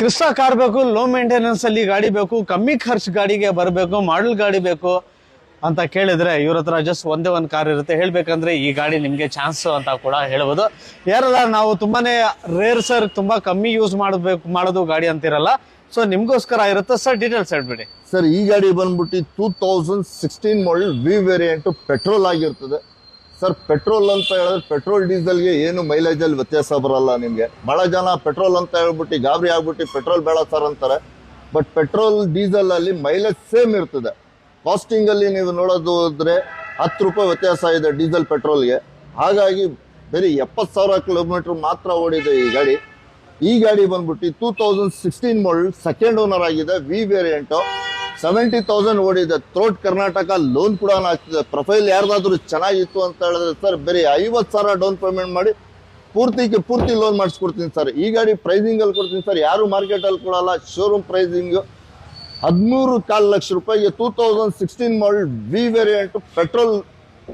Crysta car ಬೇಕು, low maintenance ಅಲ್ಲಿ ಗಾಡಿ ಬೇಕು, ಕಮ್ಮಿ ಖರ್ಚು ಗಾಡಿಗೆ ಬರಬೇಕು, ಮಾಡಲ್ ಗಾಡಿ ಬೇಕು ಅಂತ ಕೇಳಿದ್ರೆ ಇವ್ರ ಹತ್ರ ಜಸ್ಟ್ ಒಂದೇ ಒಂದು ಕಾರ್ ಇರುತ್ತೆ. ಹೇಳ್ಬೇಕಂದ್ರೆ ಈ ಗಾಡಿ ನಿಮ್ಗೆ ಚಾನ್ಸ್ ಅಂತ ಕೂಡ ಹೇಳ್ಬೋದು. ಯಾರಲ್ಲ ನಾವು ತುಂಬಾನೇ ರೇರ್ ಸರ್, ತುಂಬಾ ಕಮ್ಮಿ ಯೂಸ್ ಮಾಡೋದು ಗಾಡಿ ಅಂತಿರಲ್ಲ, ಸೊ ನಿಮ್ಗೋಸ್ಕರ ಇರುತ್ತೆ ಸರ್. ಡೀಟೇಲ್ಸ್ ಹೇಳ್ಬಿಡಿ ಸರ್. ಈ ಗಾಡಿ ಬಂದ್ಬಿಟ್ಟು 2016 ಮಾಡಲ್ ವಿ ವೇರಿಯಂಟ್ ಪೆಟ್ರೋಲ್ ಆಗಿರ್ತದೆ ಸರ್. ಪೆಟ್ರೋಲ್ ಅಂತ ಹೇಳಿದ್ರೆ ಪೆಟ್ರೋಲ್ ಡೀಸೆಲ್ಗೆ ಏನು ಮೈಲೇಜ್ ಅಲ್ಲಿ ವ್ಯತ್ಯಾಸ ಬರಲ್ಲ ನಿಮ್ಗೆ. ಬಹಳ ಜನ ಪೆಟ್ರೋಲ್ ಅಂತ ಹೇಳ್ಬಿಟ್ಟು ಗಾಬರಿ ಆಗ್ಬಿಟ್ಟು ಪೆಟ್ರೋಲ್ ಬೇಡ ಸರ್ ಅಂತಾರೆ. ಬಟ್ ಪೆಟ್ರೋಲ್ ಡೀಸೆಲ್ ಅಲ್ಲಿ ಮೈಲೇಜ್ ಸೇಮ್ ಇರ್ತದೆ. ಕಾಸ್ಟಿಂಗ್ ಅಲ್ಲಿ ನೀವು ನೋಡೋದು ಹೋದ್ರೆ 10 ರೂಪಾಯಿ ವ್ಯತ್ಯಾಸ ಇದೆ ಡೀಸೆಲ್ ಪೆಟ್ರೋಲ್ಗೆ. ಹಾಗಾಗಿ ಬರೀ 70,000 ಕಿಲೋಮೀಟರ್ ಮಾತ್ರ ಓಡಿದೆ ಈ ಗಾಡಿ. ಈ ಗಾಡಿ ಬಂದ್ಬಿಟ್ಟು 2016 ಮಾಡಲ್ ಸೆಕೆಂಡ್ ಓನರ್ ಆಗಿದೆ. ವಿ ವೇರಿಯಂಟ್ 70,000 ಓಡಿದೆ. ಥ್ರೋಟ್ ಕರ್ನಾಟಕ ಲೋನ್ ಕೂಡ ಆಗ್ತಿದೆ. ಪ್ರೊಫೈಲ್ ಯಾರ್ದಾದ್ರು ಚೆನ್ನಾಗಿತ್ತು ಅಂತ ಹೇಳಿದ್ರೆ ಸರ್ ಬರೀ 50,000 ಡೌನ್ ಪೇಮೆಂಟ್ ಮಾಡಿ ಪೂರ್ತಿ ಲೋನ್ ಮಾಡಿಸ್ಕೊಡ್ತೀನಿ ಸರ್. ಈ ಗಾಡಿ ಪ್ರೈಸಿಂಗ್ ಅಲ್ಲಿ ಕೊಡ್ತೀನಿ ಸರ್, ಯಾರು ಮಾರ್ಕೆಟ್ ಅಲ್ಲಿ ಕೊಡಲ್ಲ. ಶೋರೂಮ್ ಪ್ರೈಸಿಂಗ್ 13.25 ಲಕ್ಷ ರೂಪಾಯಿಗೆ 2016 model V variant petrol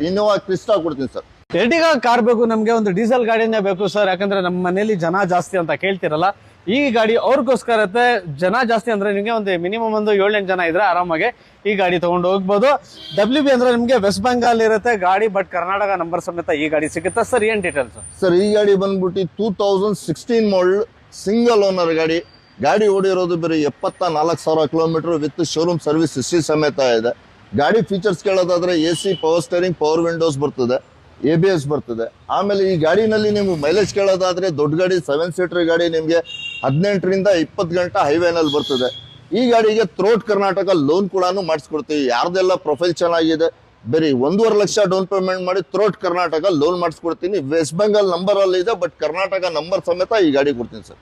Innova Crysta ಕೊಡ್ತೀನಿ ಸರ್. ಎರ್ಟಿಗಾ ಕಾರ್ ಬೇಕು ನಮ್ಗೆ, ಒಂದು ಡೀಸೆಲ್ ಗಾಡಿನೇ ಬೇಕು ಸರ್, ಯಾಕಂದ್ರೆ ನಮ್ಮ ಮನೇಲಿ ಜನ ಜಾಸ್ತಿ ಅಂತ ಕೇಳ್ತಿರಲ್ಲ. ಈ ಗಾಡಿ ಅವ್ರಿಗೋಸ್ಕರ ಇರುತ್ತೆ. ಜನ ಜಾಸ್ತಿ ಅಂದ್ರೆ ನಿಮ್ಗೆ ಒಂದು ಮಿನಿಮಮ್ ಒಂದು 7-8 ಜನ ಇದ್ರೆ ಆರಾಮಾಗಿ ಈ ಗಾಡಿ ತಗೊಂಡು ಹೋಗ್ಬೋದು. WB ಅಂದ್ರೆ ನಿಮ್ಗೆ ವೆಸ್ಟ್ ಬೆಂಗಾಲ್ ಇರುತ್ತೆ ಗಾಡಿ, ಬಟ್ ಕರ್ನಾಟಕ ನಂಬರ್ ಸಮೇತ ಈ ಗಾಡಿ ಸಿಗುತ್ತೆ ಸರ್. ಏನ್ ಡೀಟೇಲ್ಸ್ ಸರ್? ಈ ಗಾಡಿ ಬಂದ್ಬಿಟ್ಟು 2016 ಮಾಡಲ್ ಸಿಂಗಲ್ ಓನರ್ ಗಾಡಿ. ಗಾಡಿ ಓಡಿರೋದು ಬರೀ 74,000 kilometre with showroom service history ಸಮೇತ ಇದೆ. ಗಾಡಿ ಫೀಚರ್ಸ್ ಕೇಳೋದಾದ್ರೆ AC, power steering, power windows ಬರ್ತದೆ, ABS ಬರ್ತದೆ. ಆಮೇಲೆ ಈ ಗಾಡಿನಲ್ಲಿ ನೀವು ಮೈಲೇಜ್ ಕೇಳೋದಾದ್ರೆ ದೊಡ್ಡ ಗಾಡಿ 7 ಸೀಟರ್ ಗಾಡಿ ನಿಮ್ಗೆ 18ರಿಂದ 20 ಗಂಟೆ ಹೈವೇನಲ್ಲಿ ಬರ್ತದೆ. ಈ ಗಾಡಿಗೆ ಥ್ರೋಟ್ ಕರ್ನಾಟಕ ಲೋನ್ ಕೂಡ ಮಾಡಿಸ್ಕೊಡ್ತೀವಿ. ಯಾರ್ದೆಲ್ಲ ಪ್ರೊಫೈಲ್ ಚೆನ್ನಾಗಿದೆ ಬರೀ 1.5 ಲಕ್ಷ ಡೌನ್ ಪೇಮೆಂಟ್ ಮಾಡಿ ಥ್ರೋಟ್ ಕರ್ನಾಟಕ ಲೋನ್ ಮಾಡಿಸ್ಕೊಡ್ತೀನಿ. ವೆಸ್ಟ್ ಬೆಂಗಾಲ್ ನಂಬರ್ ಅಲ್ಲಿ ಇದೆ, ಬಟ್ ಕರ್ನಾಟಕ ನಂಬರ್ ಸಮೇತ ಈ ಗಾಡಿ ಕೊಡ್ತೀನಿ ಸರ್.